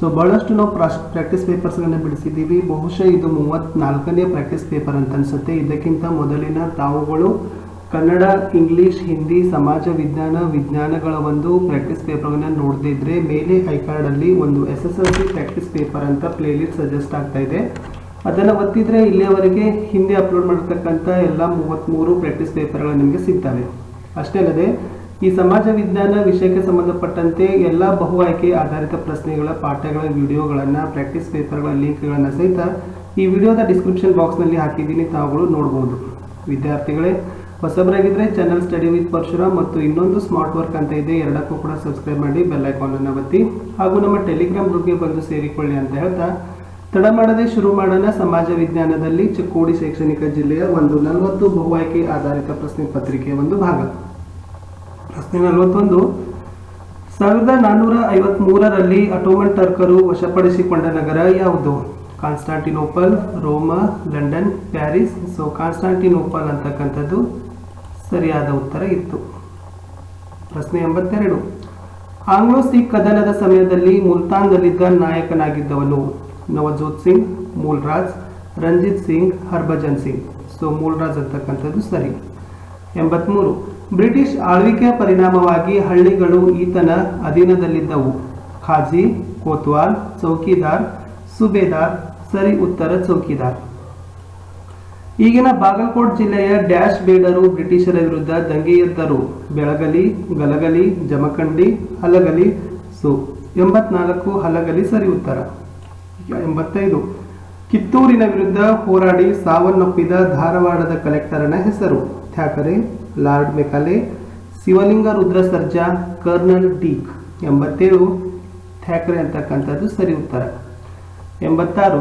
So ಬಹಳಷ್ಟು ನಾವು practice ಪೇಪರ್ಸ್ಗಳನ್ನು ಬಿಡಿಸಿದ್ದೀವಿ. ಬಹುಶಃ ಇದು 34ನೇ ಪ್ರಾಕ್ಟೀಸ್ ಪೇಪರ್ ಅಂತ ಅನಿಸುತ್ತೆ. ಇದಕ್ಕಿಂತ ಮೊದಲಿನ ತಾವುಗಳು ಕನ್ನಡ, ಇಂಗ್ಲೀಷ್, ಹಿಂದಿ, ಸಮಾಜ ವಿಜ್ಞಾನ, ವಿಜ್ಞಾನಗಳ ಒಂದು ಪ್ರಾಕ್ಟೀಸ್ ಪೇಪರ್ಗಳನ್ನು ನೋಡದಿದ್ರೆ ಮೇಲೆ ಐಕಾರ್ಡಲ್ಲಿ ಒಂದು SSLC ಪ್ರಾಕ್ಟೀಸ್ ಪೇಪರ್ ಅಂತ ಪ್ಲೇಲಿಸ್ಟ್ ಸಜೆಸ್ಟ್ ಆಗ್ತಾ ಇದೆ. ಅದನ್ನು ಒತ್ತಿದ್ರೆ ಇಲ್ಲಿಯವರೆಗೆ ಹಿಂದೆ ಅಪ್ಲೋಡ್ ಮಾಡಿರ್ತಕ್ಕಂಥ ಎಲ್ಲ 33 ಪ್ರಾಕ್ಟೀಸ್ ಪೇಪರ್ಗಳು ನಿಮಗೆ ಸಿಗ್ತವೆ. ಅಷ್ಟೇ ಅಲ್ಲದೆ ಈ ಸಮಾಜ ವಿಜ್ಞಾನ ವಿಷಯಕ್ಕೆ ಸಂಬಂಧಪಟ್ಟಂತೆ ಎಲ್ಲ ಬಹು ಆಯ್ಕೆ ಆಧಾರಿತ ಪ್ರಶ್ನೆಗಳ ಪಾಠಗಳ ವಿಡಿಯೋಗಳನ್ನು, ಪ್ರಾಕ್ಟೀಸ್ ಪೇಪರ್ಗಳ ಲಿಂಕ್ಗಳನ್ನು ಸಹಿತ ಈ ವಿಡಿಯೋದ ಡಿಸ್ಕ್ರಿಪ್ಷನ್ ಬಾಕ್ಸ್ನಲ್ಲಿ ಹಾಕಿದ್ದೀನಿ, ತಾವುಗಳು ನೋಡ್ಬೋದು. ವಿದ್ಯಾರ್ಥಿಗಳೇ, ಹೊಸಬರಾಗಿದ್ದರೆ ಚಾನಲ್ ಸ್ಟಡಿ ವಿತ್ ಪರಶುರಾಮ್ ಮತ್ತು ಇನ್ನೊಂದು ಸ್ಮಾರ್ಟ್ ವರ್ಕ್ ಅಂತ ಇದೆ, ಎರಡಕ್ಕೂ ಕೂಡ ಸಬ್ಸ್ಕ್ರೈಬ್ ಮಾಡಿ, ಬೆಲ್ ಐಕಾನನ್ನು ಒತ್ತಿ ಹಾಗೂ ನಮ್ಮ ಟೆಲಿಗ್ರಾಮ್ ಗ್ರೂಪ್ಗೆ ಬಂದು ಸೇರಿಕೊಳ್ಳಿ ಅಂತ ಹೇಳ್ತಾ ತಡ ಮಾಡದೆ ಶುರು ಮಾಡೋಣ. ಸಮಾಜ ವಿಜ್ಞಾನದಲ್ಲಿ ಚಿಕ್ಕೋಡಿ ಶೈಕ್ಷಣಿಕ ಜಿಲ್ಲೆಯ ಒಂದು 40 ಬಹು ಆಯ್ಕೆ ಆಧಾರಿತ ಪ್ರಶ್ನೆ ಪತ್ರಿಕೆಯ ಒಂದು ಭಾಗ. ಪ್ರಶ್ನೆ 41. 1453ರಲ್ಲಿ ಅಟೋಮನ್ ಟರ್ಕರು ವಶಪಡಿಸಿಕೊಂಡ ನಗರ ಯಾವುದು? ಕಾನ್ಸ್ಟಾಂಟಿನೋಪಲ್, ರೋಮ, ಲಂಡನ್, ಪ್ಯಾರಿಸ್. ಸೊ ಕಾನ್ಸ್ಟಾಂಟಿನೋಪಲ್ ಅಂತಕ್ಕಂಥದ್ದು ಸರಿಯಾದ ಉತ್ತರ ಇತ್ತು. ಪ್ರಶ್ನೆ 82. ಆಂಗ್ಲೋ ಸಿಖ್ ಕದನದ ಸಮಯದಲ್ಲಿ ಮುಲ್ತಾನ್ದಲ್ಲಿದ್ದ ನಾಯಕನಾಗಿದ್ದವನು? ನವಜೋತ್ ಸಿಂಗ್, ಮೂಲ್ರಾಜ್, ರಂಜಿತ್ ಸಿಂಗ್, ಹರ್ಭಜನ್ ಸಿಂಗ್. ಸೊ ಮೂಲ್ರಾಜ್ ಅಂತಕ್ಕಂಥದ್ದು ಸರಿ. 83. ಬ್ರಿಟಿಷ್ ಆಳ್ವಿಕೆಯ ಪರಿಣಾಮವಾಗಿ ಹಳ್ಳಿಗಳು ಈತನ ಅಧೀನದಲ್ಲಿದ್ದವು? ಖಾಜಿ, ಕೋತ್ವಾಲ್, ಚೌಕಿದಾರ್, ಸುಬೇದಾರ್. ಸರಿ ಉತ್ತರ ಚೌಕಿದಾರ್. ಈಗಿನ ಬಾಗಲಕೋಟ್ ಜಿಲ್ಲೆಯ ಡ್ಯಾಶ್ ಬೇಡರು ಬ್ರಿಟಿಷರ ವಿರುದ್ಧ ದಂಗೆ ಎದ್ದರು? ಬೆಳಗಲಿ, ಗಲಗಲಿ, ಜಮಖಂಡಿ, ಹಲಗಲಿ. ಸೊ 84 ಹಲಗಲಿ ಸರಿ ಉತ್ತರ. 85. ಕಿತ್ತೂರಿನ ವಿರುದ್ಧ ಹೋರಾಡಿ ಸಾವನ್ನಪ್ಪಿದ ಧಾರವಾಡದ ಕಲೆಕ್ಟರ್ನ ಹೆಸರು? ಥ್ಯಾಕರೆ, ಲಾರ್ಡ್ ಮೆಕಾಲೆ, ಶಿವಲಿಂಗ ರುದ್ರ ಸರ್ಜಾ, ಕರ್ನಲ್ ಡೀಕ್. 87 ಥ್ಯಾಕರೆ ಅಂತಕ್ಕಂಥದ್ದು ಸರಿ ಉತ್ತರ. 86.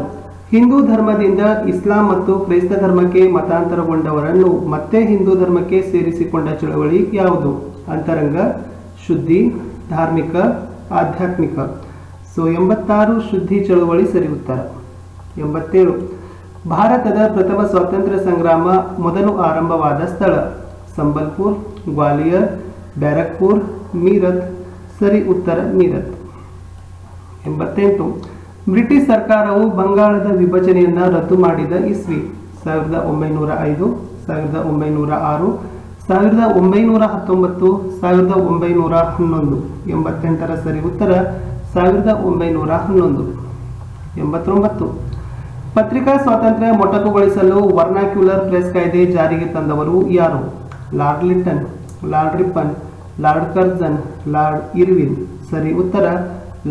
ಹಿಂದೂ ಧರ್ಮದಿಂದ ಇಸ್ಲಾಂ ಮತ್ತು ಕ್ರೈಸ್ತ ಧರ್ಮಕ್ಕೆ ಮತಾಂತರಗೊಂಡವರನ್ನು ಮತ್ತೆ ಹಿಂದೂ ಧರ್ಮಕ್ಕೆ ಸೇರಿಸಿಕೊಂಡ ಚಳವಳಿ ಯಾವುದು? ಅಂತರಂಗ, ಶುದ್ಧಿ, ಧಾರ್ಮಿಕ, ಆಧ್ಯಾತ್ಮಿಕ. ಸೊ 86 ಶುದ್ಧಿ ಚಳವಳಿ ಸರಿ ಉತ್ತರ. 87. ಭಾರತದ ಪ್ರಥಮ ಸ್ವಾತಂತ್ರ್ಯ ಸಂಗ್ರಾಮ ಮೊದಲು ಆರಂಭವಾದ ಸ್ಥಳ? ಸಂಬಲ್ಪುರ್, ಗ್ವಾಲಿಯರ್, ಬ್ಯಾರಕ್ಪುರ್, ಮೀರತ್. ಸರಿ ಉತ್ತರ ಮೀರತ್. 88. ಬ್ರಿಟಿಷ್ ಸರ್ಕಾರವು ಬಂಗಾಳದ ವಿಭಜನೆಯನ್ನು ರದ್ದು ಮಾಡಿದ ಇಸ್ವಿ? 1905, 1906, 1919, 1911. 88ರ ಸರಿ ಉತ್ತರ 1911. 89. ಪತ್ರಿಕಾ ಸ್ವಾತಂತ್ರ್ಯ ಮೊಟಕುಗೊಳಿಸಲು ವರ್ನಾಕ್ಯುಲರ್ ಪ್ರೆಸ್ ಕಾಯ್ದೆ ಜಾರಿಗೆ ತಂದವರು ಯಾರು? Lord Lytton, lord Ripon, lord Curzon, lord Irwin. ಸರಿ ಉತ್ತರ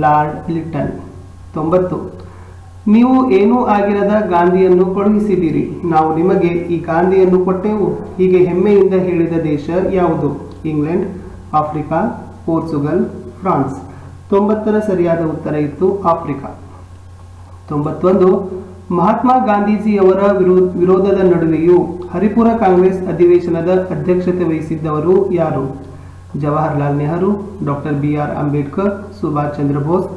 ಲಾರ್ಡ್ ಲಿಟ್ಟನ್. 90. ನೀವು ಏನೂ ಆಗಿರದ ಗಾಂಧಿಯನ್ನು ಕಳುಹಿಸಿದ್ದೀರಿ, ನಾವು ನಿಮಗೆ ಈ ಗಾಂಧಿಯನ್ನು ಕೊಟ್ಟೆವು, ಹೀಗೆ ಹೆಮ್ಮೆಯಿಂದ ಹೇಳಿದ ದೇಶ ಯಾವುದು? England, Africa, Portugal, France. 90ರ ಸರಿಯಾದ ಉತ್ತರ ಇತ್ತು ಆಫ್ರಿಕಾ. 91. ಮಹಾತ್ಮ ಗಾಂಧೀಜಿಯವರ ವಿರೋಧದ ನಡುವೆಯೂ ಹರಿಪುರ ಕಾಂಗ್ರೆಸ್ ಅಧಿವೇಶನದ ಅಧ್ಯಕ್ಷತೆ ವಹಿಸಿದ್ದವರು ಯಾರು? Jawaharlal Nehru, doctor BR Ambedkar, Subhash Chandra Bose,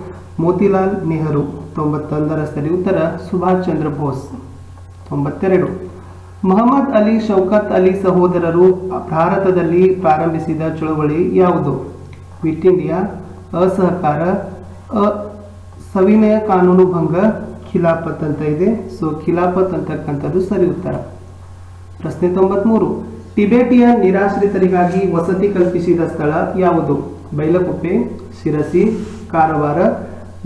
Motilal Nehru. 91ರ ಸರಿ ಉತ್ತರ ಸುಭಾಷ್ ಚಂದ್ರ ಬೋಸ್. 92. ಮೊಹಮ್ಮದ್ ಅಲಿ ಶೌಕತ್ ಅಲಿ ಸಹೋದರರು ಭಾರತದಲ್ಲಿ ಪ್ರಾರಂಭಿಸಿದ ಚಳವಳಿ ಯಾವುದು? ಕ್ವಿಟ್ ಇಂಡಿಯಾ, ಅಸಹಕಾರ, ಸವಿನಯ ಕಾನೂನು ಭಂಗ, ಖಿಲಾಫತ್ ಅಂತ ಇದೆ. ಸೊ ಖಿಲಾಫತ್ ಅಂತಕ್ಕಂಥದ್ದು ಸರಿ ಉತ್ತರ. ಪ್ರಶ್ನೆ 93. ಟಿಬೆಟಿಯನ್ ನಿರಾಶ್ರಿತರಿಗಾಗಿ ವಸತಿ ಕಲ್ಪಿಸಿದ ಸ್ಥಳ ಯಾವುದು? ಬೈಲಕುಪ್ಪೆ, ಶಿರಸಿ, ಕಾರವಾರ,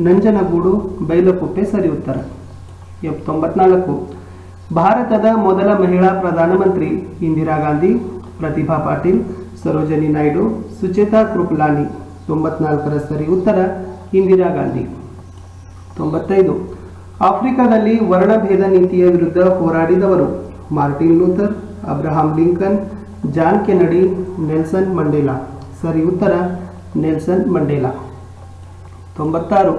ನಂಜನಗೂಡು. ಬೈಲಕುಪ್ಪೆ ಸರಿ ಉತ್ತರ. 94. ಭಾರತದ ಮೊದಲ ಮಹಿಳಾ ಪ್ರಧಾನಮಂತ್ರಿ? ಇಂದಿರಾ ಗಾಂಧಿ, ಪ್ರತಿಭಾ ಪಾಟೀಲ್, ಸರೋಜಿನಿ ನಾಯ್ಡು, ಸುಚೇತಾ ಕೃಪಲಾನಿ. 94ರ ಸರಿ ಉತ್ತರ ಇಂದಿರಾ ಗಾಂಧಿ. 95. ಆಫ್ರಿಕಾದಲ್ಲಿ ವರ್ಣಭೇದ ನೀತಿಯ ವಿರುದ್ಧ ಹೋರಾಡಿದವರು? Martin Luther, Abraham Lincoln, John Kennedy, Nelson Mandela. ಸರಿ ಉತ್ತರ ನೆಲ್ಸನ್ ಮಂಡೇಲಾ. 96.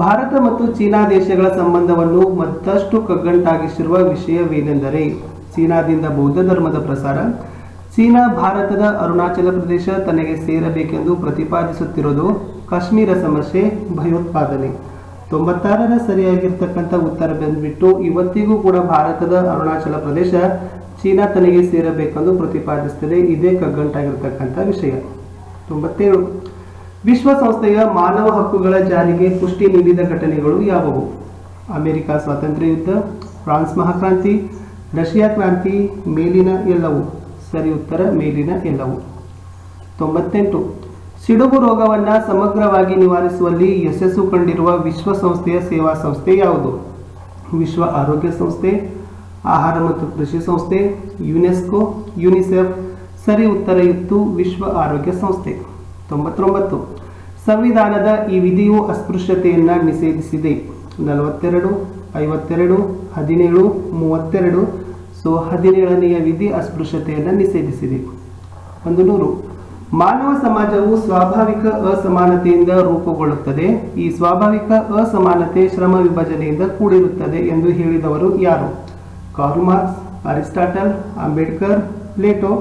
ಭಾರತ ಮತ್ತು ಚೀನಾ ದೇಶಗಳ ಸಂಬಂಧವನ್ನು ಮತ್ತಷ್ಟು ಕಗ್ಗಂಟಾಗಿಸಿರುವ ವಿಷಯವೇನೆಂದರೆ? ಚೀನಾದಿಂದ ಬೌದ್ಧ ಧರ್ಮದ ಪ್ರಸಾರ, ಚೀನಾ ಭಾರತದ ಅರುಣಾಚಲ ಪ್ರದೇಶ ತನಗೆ ಸೇರಬೇಕೆಂದು ಪ್ರತಿಪಾದಿಸುತ್ತಿರುವುದು, ಕಾಶ್ಮೀರ ಸಮಸ್ಯೆ, ಭಯೋತ್ಪಾದನೆ. 96ರ ಸರಿಯಾಗಿರ್ತಕ್ಕಂಥ ಉತ್ತರ ಬಂದ್ಬಿಟ್ಟು ಇವತ್ತಿಗೂ ಕೂಡ ಭಾರತದ ಅರುಣಾಚಲ ಪ್ರದೇಶ ಚೀನಾ ತನಗೆ ಸೇರಬೇಕೆಂದು ಪ್ರತಿಪಾದಿಸುತ್ತದೆ. ಇದೇ ಕಗ್ಗಂಟಾಗಿರ್ತಕ್ಕಂಥ ವಿಷಯ. 97. ವಿಶ್ವಸಂಸ್ಥೆಯ ಮಾನವ ಹಕ್ಕುಗಳ ಜಾರಿಗೆ ಪುಷ್ಟಿ ನೀಡಿದ ಘಟನೆಗಳು ಯಾವುವು? ಅಮೆರಿಕ ಸ್ವಾತಂತ್ರ್ಯ ಯುದ್ಧ, ಫ್ರಾನ್ಸ್ ಮಹಾಕ್ರಾಂತಿ, ರಷ್ಯಾ ಕ್ರಾಂತಿ, ಮೇಲಿನ ಎಲ್ಲವು. ಸರಿ ಉತ್ತರ ಮೇಲಿನ ಎಲ್ಲವು. 98. ಸಿಡುಬು ರೋಗವನ್ನು ಸಮಗ್ರವಾಗಿ ನಿವಾರಿಸುವಲ್ಲಿ ಯಶಸ್ಸು ಕಂಡಿರುವ ವಿಶ್ವಸಂಸ್ಥೆಯ ಸೇವಾ ಸಂಸ್ಥೆ ಯಾವುದು? ವಿಶ್ವ ಆರೋಗ್ಯ ಸಂಸ್ಥೆ, ಆಹಾರ ಮತ್ತು ಕೃಷಿ ಸಂಸ್ಥೆ, ಯುನೆಸ್ಕೋ, ಯುನಿಸೆಫ್. ಸರಿ ಉತ್ತರ ಇತ್ತು ವಿಶ್ವ ಆರೋಗ್ಯ ಸಂಸ್ಥೆ. 99. ಸಂವಿಧಾನದ ಈ ವಿಧಿಯು ಅಸ್ಪೃಶ್ಯತೆಯನ್ನು ನಿಷೇಧಿಸಿದೆ. 42, 52, 17, 32. ಸೊ 17ನೆಯ ವಿಧಿ ಅಸ್ಪೃಶ್ಯತೆಯನ್ನು ನಿಷೇಧಿಸಿದೆ. 100. ಮಾನವ ಸಮಾಜವು ಸ್ವಾಭಾವಿಕ ಅಸಮಾನತೆಯಿಂದ ರೂಪುಗೊಳ್ಳುತ್ತದೆ. ಈ ಸ್ವಾಭಾವಿಕ ಅಸಮಾನತೆ ಶ್ರಮ ವಿಭಜನೆಯಿಂದ ಕೂಡಿರುತ್ತದೆ ಎಂದು ಹೇಳಿದವರು ಯಾರು? Karl Marx, Aristotle, Ambedkar, Plato.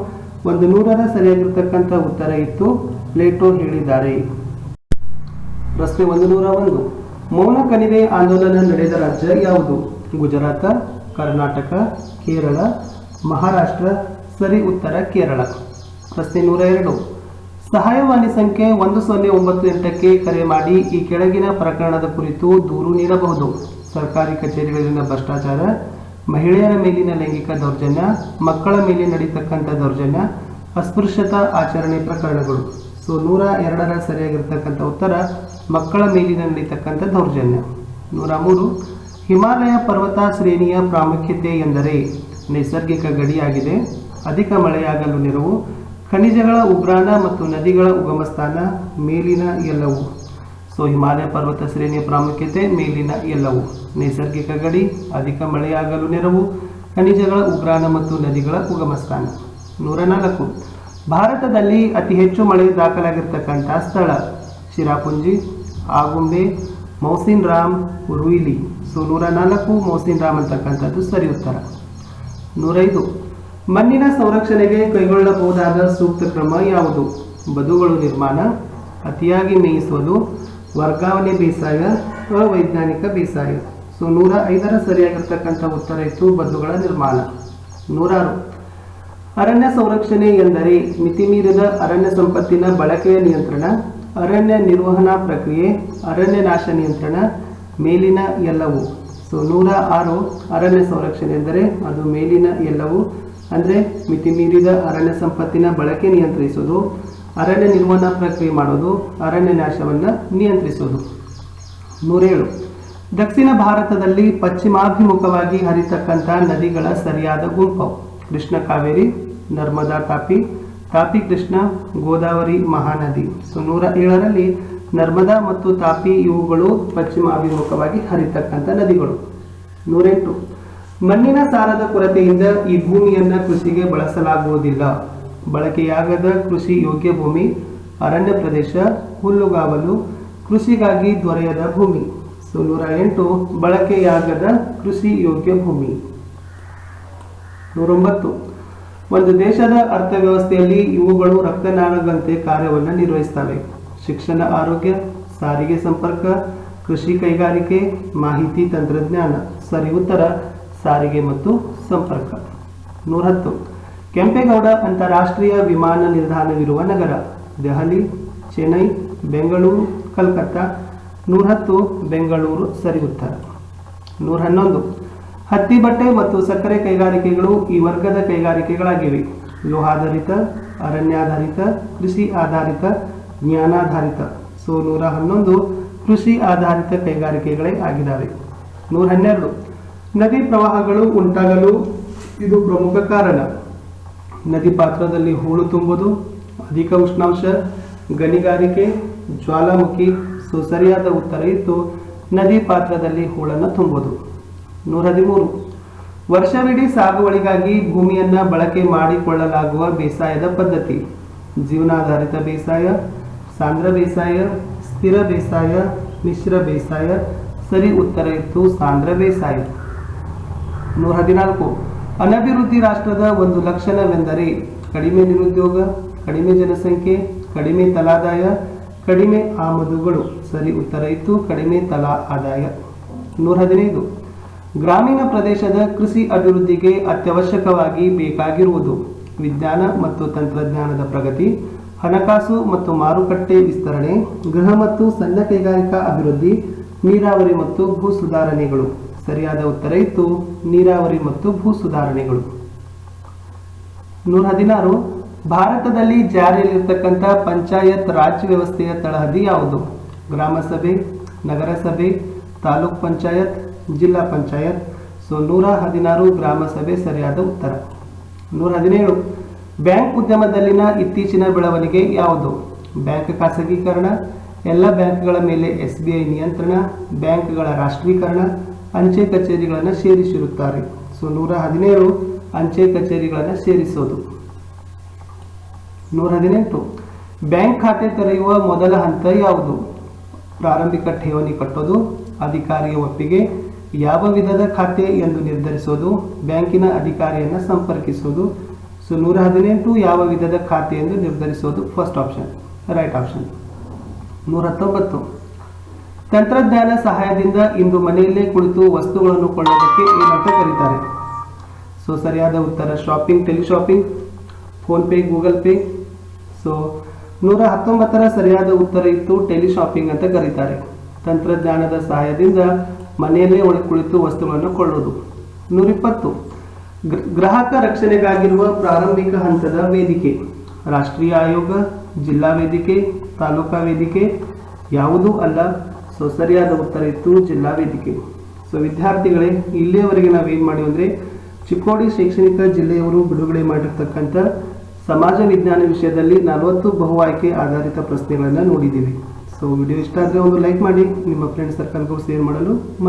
100ರ ಸರಿಯಾಗಿರ್ತಕ್ಕಂಥ ಉತ್ತರ ಇತ್ತು ಪ್ಲೇಟೋ ಹೇಳಿದ್ದಾರೆ. ಪ್ರಶ್ನೆ 101. ಮೌನ ಕಣಿವೆ ಆಂದೋಲನ ನಡೆದ ರಾಜ್ಯ ಯಾವುದು? ಗುಜರಾತ, ಕರ್ನಾಟಕ, ಕೇರಳ, ಮಹಾರಾಷ್ಟ್ರ. ಸರಿ ಉತ್ತರ ಕೇರಳ. ಪ್ರಶ್ನೆ 102. ಸಹಾಯವಾಣಿ ಸಂಖ್ಯೆ 1098ಕ್ಕೆ ಕರೆ ಮಾಡಿ ಈ ಕೆಳಗಿನ ಪ್ರಕರಣದ ಕುರಿತು ದೂರು ನೀಡಬಹುದು. ಸರ್ಕಾರಿ ಕಚೇರಿಗಳಲ್ಲಿನ ಭ್ರಷ್ಟಾಚಾರ, ಮಹಿಳೆಯರ ಮೇಲಿನ ಲೈಂಗಿಕ ದೌರ್ಜನ್ಯ, ಮಕ್ಕಳ ಮೇಲೆ ನಡೀತಕ್ಕಂಥ ದೌರ್ಜನ್ಯ, ಅಸ್ಪೃಶ್ಯತಾ ಆಚರಣೆ ಪ್ರಕರಣಗಳು. ಸೊ 102ರ ಸರಿಯಾಗಿರ್ತಕ್ಕಂಥ ಉತ್ತರ ಮಕ್ಕಳ ಮೇಲಿನ ನಡೀತಕ್ಕಂಥ ದೌರ್ಜನ್ಯ. 103. ಹಿಮಾಲಯ ಪರ್ವತ ಶ್ರೇಣಿಯ ಪ್ರಾಮುಖ್ಯತೆ ಎಂದರೆ ನೈಸರ್ಗಿಕ ಗಡಿಯಾಗಿದೆ, ಅಧಿಕ ಮಳೆಯಾಗಲು ನೆರವು, ಖನಿಜಗಳ ಉಗ್ರಾಣ ಮತ್ತು ನದಿಗಳ ಉಗಮಸ್ಥಾನ, ಮೇಲಿನ ಎಲ್ಲವು. ಸೊ ಹಿಮಾಲಯ ಪರ್ವತ ಶ್ರೇಣಿಯ ಪ್ರಾಮುಖ್ಯತೆ ಮೇಲಿನ ಎಲ್ಲವು. ನೈಸರ್ಗಿಕ ಗಡಿ, ಅಧಿಕ ಮಳೆಯಾಗಲು ನೆರವು, ಖನಿಜಗಳ ಉಗ್ರಾಣ ಮತ್ತು ನದಿಗಳ ಉಗಮಸ್ಥಾನ. 104. ಭಾರತದಲ್ಲಿ ಅತಿ ಹೆಚ್ಚು ಮಳೆ ದಾಖಲಾಗಿರ್ತಕ್ಕಂಥ ಸ್ಥಳ? ಚಿರಾಪುಂಜಿ, ಆಗುಂಬೆ, ಮೌಸಿನ್ ರಾಮ್, ರುಯಿಲಿ. ಸೊ 104 ಮೌಸಿನ್ ರಾಮ್ ಅಂತಕ್ಕಂಥದ್ದು ಸರಿ ಉತ್ತರ. 105. ಮಣ್ಣಿನ ಸಂರಕ್ಷಣೆಗೆ ಕೈಗೊಳ್ಳಬಹುದಾದ ಸೂಕ್ತ ಕ್ರಮ ಯಾವುದು? ಬದುಗಳು ನಿರ್ಮಾಣ, ಅತಿಯಾಗಿ ಮೇಯಿಸುವುದು, ವರ್ಗಾವಣೆ ಬೇಸಾಯ, ಅವೈಜ್ಞಾನಿಕ ಬೇಸಾಯ. ಸೊ 105ರ ಸರಿಯಾಗಿರ್ತಕ್ಕಂಥ ಉತ್ತರ ಇತ್ತು ಬದುಗಳ ನಿರ್ಮಾಣ. 106. ಅರಣ್ಯ ಸಂರಕ್ಷಣೆ ಎಂದರೆ ಮಿತಿಮೀರಿದ ಅರಣ್ಯ ಸಂಪತ್ತಿನ ಬಳಕೆಯ ನಿಯಂತ್ರಣ, ಅರಣ್ಯ ನಿರ್ವಹಣಾ ಪ್ರಕ್ರಿಯೆ, ಅರಣ್ಯ ನಾಶ ನಿಯಂತ್ರಣ, ಮೇಲಿನ ಎಲ್ಲವು. ಸೊ 106 ಅರಣ್ಯ ಸಂರಕ್ಷಣೆ ಎಂದರೆ ಅದು ಮೇಲಿನ ಎಲ್ಲವು. ಅಂದರೆ ಮಿತಿಮೀರಿದ ಅರಣ್ಯ ಸಂಪತ್ತಿನ ಬಳಕೆ ನಿಯಂತ್ರಿಸುವುದು, ಅರಣ್ಯ ನಿರ್ವಹಣಾ ಪ್ರಕ್ರಿಯೆ ಮಾಡೋದು, ಅರಣ್ಯ ನಾಶವನ್ನು ನಿಯಂತ್ರಿಸುವುದು. 107. ದಕ್ಷಿಣ ಭಾರತದಲ್ಲಿ ಪಶ್ಚಿಮಾಭಿಮುಖವಾಗಿ ಹರಿತಕ್ಕಂಥ ನದಿಗಳ ಸರಿಯಾದ ಗುಂಪು? ಕೃಷ್ಣ ಕಾವೇರಿ, ನರ್ಮದಾ ತಾಪಿ, ತಾಪಿ ಕೃಷ್ಣ, ಗೋದಾವರಿ ಮಹಾನದಿ. ಸೊ 107ರಲ್ಲಿ ನರ್ಮದಾ ಮತ್ತು ತಾಪಿ ಇವುಗಳು ಪಶ್ಚಿಮಾಭಿಮುಖವಾಗಿ ಹರಿತಕ್ಕಂಥ ನದಿಗಳು. 108. ಮಣ್ಣಿನ ಸಾರದ ಕೊರತೆಯಿಂದ ಈ ಭೂಮಿಯನ್ನು ಕೃಷಿಗೆ ಬಳಸಲಾಗುವುದಿಲ್ಲ. ಬಳಕೆಯಾಗದ ಕೃಷಿ ಯೋಗ್ಯ ಭೂಮಿ, ಅರಣ್ಯ ಪ್ರದೇಶ, ಹುಲ್ಲುಗಾವಲು, ಕೃಷಿಗಾಗಿ ದೊರೆಯದ ಭೂಮಿ. ಸೊ 108 ಬಳಕೆಯಾಗದ ಕೃಷಿ ಯೋಗ್ಯ ಭೂಮಿ. 109. ಒಂದು ದೇಶದ ಅರ್ಥವ್ಯವಸ್ಥೆಯಲ್ಲಿ ಇವುಗಳು ರಕ್ತನಾಳದಂತೆ ಕಾರ್ಯವನ್ನು ನಿರ್ವಹಿಸ್ತವೆ: ಶಿಕ್ಷಣ, ಆರೋಗ್ಯ, ಸಾರಿಗೆ ಸಂಪರ್ಕ, ಕೃಷಿ ಕೈಗಾರಿಕೆ, ಮಾಹಿತಿ ತಂತ್ರಜ್ಞಾನ. ಸರಿ ಉತ್ತರ ಸಾರಿಗೆ ಮತ್ತು ಸಂಪರ್ಕ. 110. ಕೆಂಪೇಗೌಡ ಅಂತಾರಾಷ್ಟ್ರೀಯ ವಿಮಾನ ನಿಲ್ದಾಣವಿರುವ ನಗರ? ದೆಹಲಿ, ಚೆನ್ನೈ, ಬೆಂಗಳೂರು, ಕಲ್ಕತ್ತಾ. 110 ಬೆಂಗಳೂರು ಸರಿ ಉತ್ತರ. 111. ಹತ್ತಿ ಬಟ್ಟೆ ಮತ್ತು ಸಕ್ಕರೆ ಕೈಗಾರಿಕೆಗಳು ಈ ವರ್ಗದ ಕೈಗಾರಿಕೆಗಳಾಗಿವೆ: ಲೋಹಾಧಾರಿತ, ಅರಣ್ಯಾಧಾರಿತ, ಕೃಷಿ ಆಧಾರಿತ, ಜ್ಞಾನಾಧಾರಿತ. ಸೊ 111 ಕೃಷಿ ಆಧಾರಿತ ಕೈಗಾರಿಕೆಗಳೇ ಆಗಿದ್ದಾವೆ. 112. ನದಿ ಪ್ರವಾಹಗಳು ಉಂಟಾಗಲು ಇದು ಪ್ರಮುಖ ಕಾರಣ: ನದಿ ಪಾತ್ರದಲ್ಲಿ ಹೂಳು ತುಂಬುವುದು, ಅಧಿಕ ಉಷ್ಣಾಂಶ, ಗಣಿಗಾರಿಕೆ, ಜ್ವಾಲಾಮುಖಿ. ಸೊ ಸರಿಯಾದ ಉತ್ತರ ಇತ್ತು ನದಿ ಪಾತ್ರದಲ್ಲಿ ಹೂಳನ್ನು ತುಂಬುವುದು. 113. ವರ್ಷವಿಡೀ ಸಾಗುವಳಿಗಾಗಿ ಭೂಮಿಯನ್ನು ಬಳಕೆ ಮಾಡಿಕೊಳ್ಳಲಾಗುವ ಬೇಸಾಯದ ಪದ್ಧತಿ: ಜೀವನಾಧಾರಿತ ಬೇಸಾಯ, ಸಾಂದ್ರ ಬೇಸಾಯ, ಸ್ಥಿರ ಬೇಸಾಯ, ಮಿಶ್ರ ಬೇಸಾಯ. ಸರಿ ಉತ್ತರ ಇತ್ತು ಸಾಂದ್ರ ಬೇಸಾಯ. 114. ಅನಭಿವೃದ್ಧಿ ರಾಷ್ಟ್ರದ ಒಂದು ಲಕ್ಷಣವೆಂದರೆ ಕಡಿಮೆ ನಿರುದ್ಯೋಗ, ಕಡಿಮೆ ಜನಸಂಖ್ಯೆ, ಕಡಿಮೆ ತಲಾದಾಯ, ಕಡಿಮೆ ಆಮದುಗಳು. ಸರಿ ಉತ್ತರ ಇತ್ತು ಕಡಿಮೆ ತಲಾ ಆದಾಯ. 115. ಗ್ರಾಮೀಣ ಪ್ರದೇಶದ ಕೃಷಿ ಅಭಿವೃದ್ಧಿಗೆ ಅತ್ಯವಶ್ಯಕವಾಗಿ ಬೇಕಾಗಿರುವುದು: ವಿಜ್ಞಾನ ಮತ್ತು ತಂತ್ರಜ್ಞಾನದ ಪ್ರಗತಿ, ಹಣಕಾಸು ಮತ್ತು ಮಾರುಕಟ್ಟೆ ವಿಸ್ತರಣೆ, ಗೃಹ ಮತ್ತು ಸಣ್ಣ ಕೈಗಾರಿಕಾ ಅಭಿವೃದ್ಧಿ, ನೀರಾವರಿ ಮತ್ತು ಭೂ ಸುಧಾರಣೆಗಳು. ಸರಿಯಾದ ಉತ್ತರ ಇತ್ತು ನೀರಾವರಿ ಮತ್ತು ಭೂ ಸುಧಾರಣೆಗಳು. 116 ಭಾರತದಲ್ಲಿ ಜಾರಿಯಲ್ಲಿರ್ತಕ್ಕಂಥ ಪಂಚಾಯತ್ ರಾಜ್ ವ್ಯವಸ್ಥೆಯ ತಳಹದಿ ಯಾವುದು? ಗ್ರಾಮ ಸಭೆ, ನಗರಸಭೆ, ತಾಲೂಕ್ ಪಂಚಾಯತ್, ಜಿಲ್ಲಾ ಪಂಚಾಯತ್. ಸೊ 116 ಗ್ರಾಮ ಸಭೆ ಸರಿಯಾದ ಉತ್ತರ. 117 ಬ್ಯಾಂಕ್ ಉದ್ಯಮದಲ್ಲಿನ ಇತ್ತೀಚಿನ ಬೆಳವಣಿಗೆ ಯಾವುದು? ಬ್ಯಾಂಕ್ ಖಾಸಗೀಕರಣ, ಎಲ್ಲ ಬ್ಯಾಂಕ್ಗಳ ಮೇಲೆ SBI ನಿಯಂತ್ರಣ, ಬ್ಯಾಂಕ್ಗಳ ರಾಷ್ಟ್ರೀಕರಣ, ಅಂಚೆ ಕಚೇರಿಗಳನ್ನು ಸೇರಿಸಿರುತ್ತಾರೆ. ಸೊ 117 ಅಂಚೆ ಕಚೇರಿಗಳನ್ನು ಸೇರಿಸೋದು. 118 ಬ್ಯಾಂಕ್ ಖಾತೆ ತೆರೆಯುವ ಮೊದಲ ಹಂತ ಯಾವುದು? ಪ್ರಾರಂಭಿಕ ಠೇವಣಿ ಕಟ್ಟೋದು, ಅಧಿಕಾರಿಯ ಒಪ್ಪಿಗೆ, ಯಾವ ವಿಧದ ಖಾತೆ ಎಂದು ನಿರ್ಧರಿಸೋದು, ಬ್ಯಾಂಕಿನ ಅಧಿಕಾರಿಯನ್ನು ಸಂಪರ್ಕಿಸೋದು. ಸೊ 118 ಯಾವ ವಿಧದ ಖಾತೆ ಎಂದು ನಿರ್ಧರಿಸೋದು ಫಸ್ಟ್ ಆಪ್ಷನ್, ರೈಟ್ ಆಪ್ಷನ್. 119 ತಂತ್ರಜ್ಞಾನ ಸಹಾಯದಿಂದ ಇಂದು ಮನೆಯಲ್ಲೇ ಕುಳಿತು ವಸ್ತುಗಳನ್ನು ಕೊಳ್ಳೋದಕ್ಕೆ ಏನಂತ ಕರೀತಾರೆ? ಸೊ ಸರಿಯಾದ ಉತ್ತರ shopping, teleshopping, PhonePe, Google Pay. So 119ರ ಸರಿಯಾದ ಉತ್ತರ ಇತ್ತು ಟೆಲಿಶಾಪಿಂಗ್ ಅಂತ ಕರೀತಾರೆ. ತಂತ್ರಜ್ಞಾನದ ಸಹಾಯದಿಂದ ಮನೆಯಲ್ಲೇ ಕುಳಿತು ವಸ್ತುಗಳನ್ನು ಕೊಳ್ಳೋದು. 120 ಗ್ರಾಹಕ ರಕ್ಷಣೆಗಾಗಿರುವ ಪ್ರಾರಂಭಿಕ ಹಂತದ ವೇದಿಕೆ? ರಾಷ್ಟ್ರೀಯ ಆಯೋಗ, ಜಿಲ್ಲಾ ವೇದಿಕೆ, ತಾಲೂಕಾ ವೇದಿಕೆ, ಯಾವುದೂ ಅಲ್ಲ. ಸೊ ಸರಿಯಾದ ಉತ್ತರ ಇತ್ತು ಜಿಲ್ಲಾ ವೇದಿಕೆ. ಸೊ ವಿದ್ಯಾರ್ಥಿಗಳೇ, ಇಲ್ಲಿಯವರೆಗೆ ನಾವೇನು ಮಾಡಿವಿ ಅಂದರೆ ಚಿಕ್ಕೋಡಿ ಶೈಕ್ಷಣಿಕ ಜಿಲ್ಲೆಯವರು ಬಿಡುಗಡೆ ಮಾಡಿರ್ತಕ್ಕಂಥ ಸಮಾಜ ವಿಜ್ಞಾನ ವಿಷಯದಲ್ಲಿ 40 ಬಹು ಆಯ್ಕೆ ಆಧಾರಿತ ಪ್ರಶ್ನೆಗಳನ್ನು ನೋಡಿದ್ದೀವಿ. ಸೊ ವಿಡಿಯೋ ಇಷ್ಟ ಆದರೆ ಒಂದು ಲೈಕ್ ಮಾಡಿ, ನಿಮ್ಮ ಫ್ರೆಂಡ್ ಸರ್ಕಲ್ಗೂ ಶೇರ್ ಮಾಡಲು ಮರೆಯಬೇಡಿ.